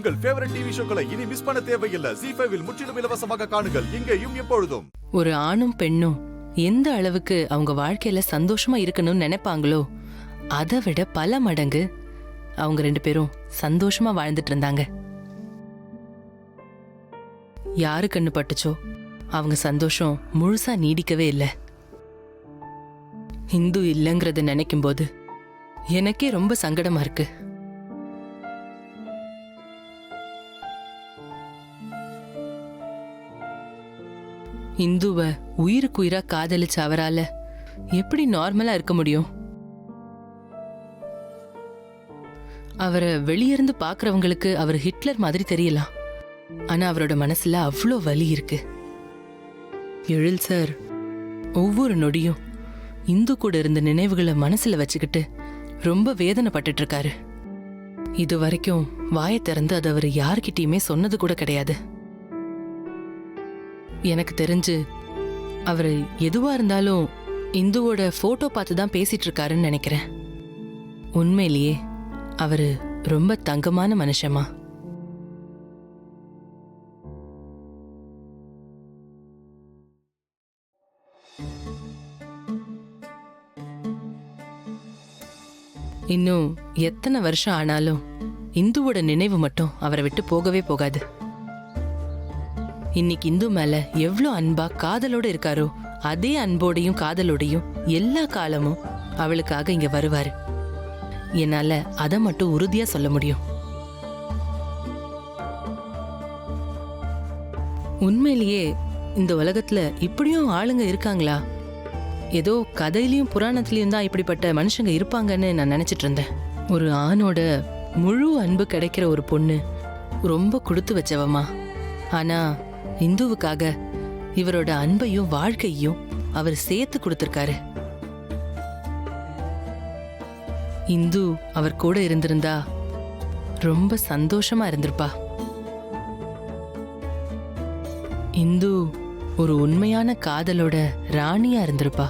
உங்கள் favourite TV ஷோக்களை இனி miss பண்ண தேவையில்லை. ZEE5 இல் முற்றிலும் இலவசமாக காணுங்கள். இங்கேயும் எப்பொழுதும். ஒரு ஆணும் பெண்ணும் எந்த அளவுக்கு அவங்க வாழ்க்கையில சந்தோஷமா இருக்கணும்னு நினைப்பாங்களோ அதை விட பல மடங்கு அவங்க 2 பேரும் சந்தோஷமா வாழ்ந்துட்டு இருந்தாங்க. யாரு கண்ணு பட்டுச்சோ அவங்க சந்தோஷம் முழுசா நீடிக்கவே இல்லை. இந்து இல்லைங்கிறத நினைக்கும் போது எனக்கே ரொம்ப சங்கடமா இருக்கு. இந்துவ உயிருக்குயிரா காதலிச்ச அவரால எப்படி நார்மலா இருக்க முடியும்? அவரை வெளியிருந்து பாக்குறவங்களுக்கு அவர் ஹிட்லர் மாதிரி தெரியலாம். ஆனா அவரோட மனசுல அவ்வளோ வலி இருக்கு. எழில் சார் ஒவ்வொரு நொடியும் இந்து கூட இருந்த நினைவுகளை மனசுல வச்சுக்கிட்டு ரொம்ப வேதனைப்பட்டுட்டு இருக்காரு. இது வரைக்கும் வாயை திறந்து அது அவர் யார்கிட்டயுமே சொன்னது கூட கிடையாது. எனக்கு தெரிஞ்சு அவர் எதுவா இருந்தாலும் இந்துவோட போட்டோ பார்த்து தான் பேசிட்டு இருக்காருன்னு நினைக்கிறேன். உண்மையிலேயே அவரு ரொம்ப தங்கமான மனுஷமா. இன்னும் எத்தனை வருஷம் ஆனாலும் இந்துவோட நினைவு மட்டும் அவரை விட்டு போகவே போகாது. இன்னைக்கு இந்து மேல எவ்வளோ அன்பா காதலோட இருக்காரோ அதே அன்போடையும் காதலோடையும் எல்லா காலமும் அவளுக்காக இங்க வருவாரு. என்னால அதை மட்டும் உறுதியா சொல்ல முடியும். உண்மையிலேயே இந்த உலகத்துல இப்படியும் ஆளுங்க இருக்காங்களா? ஏதோ கதையிலயும் புராணத்திலயும் தான் இப்படிப்பட்ட மனுஷங்க இருப்பாங்கன்னு நான் நினைச்சிட்டு இருந்தேன். ஒரு ஆணோட முழு அன்பு கிடைக்கிற ஒரு பொண்ணு ரொம்ப கொடுத்து வச்சவமா. ஆனா இந்துவுக்காக இவரோட அன்பையும் வாழ்க்கையும் அவர் சேர்த்து கொடுத்திருக்காரு. இந்து அவர் கூட இருந்திருந்தா ரொம்ப சந்தோஷமா இருந்திருப்பா. இந்து ஒரு உண்மையான காதலோட ராணியா இருந்திருப்பா.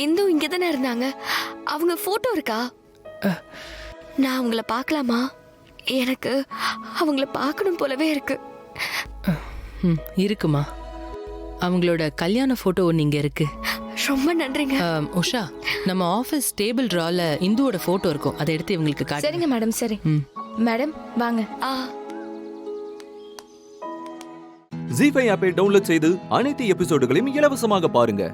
இந்து இங்க தானே இருந்தாங்க. அவங்க போட்டோ இருக்கா? நான் அவங்கள பார்க்கலாமா? எனக்கு அவங்கள பார்க்கணும் போலவே இருக்கு. இருக்குமா, அவங்களோட கல்யாண போட்டோ நீங்க இருக்கு. ரொம்ப நன்றிங்க. உஷா, நம்ம ஆபீஸ் டேபிள் டிரால இந்துவோட போட்டோ இருக்கும். அதை எடுத்து இவங்களுக்கு காட்டு. சரிங்க மேடம். சரி மேடம், வாங்க. ZEE5 ஆப்பை டவுன்லோட் செய்து அனைத்து எபிசோடுகளையும் இலவசமாக பாருங்க.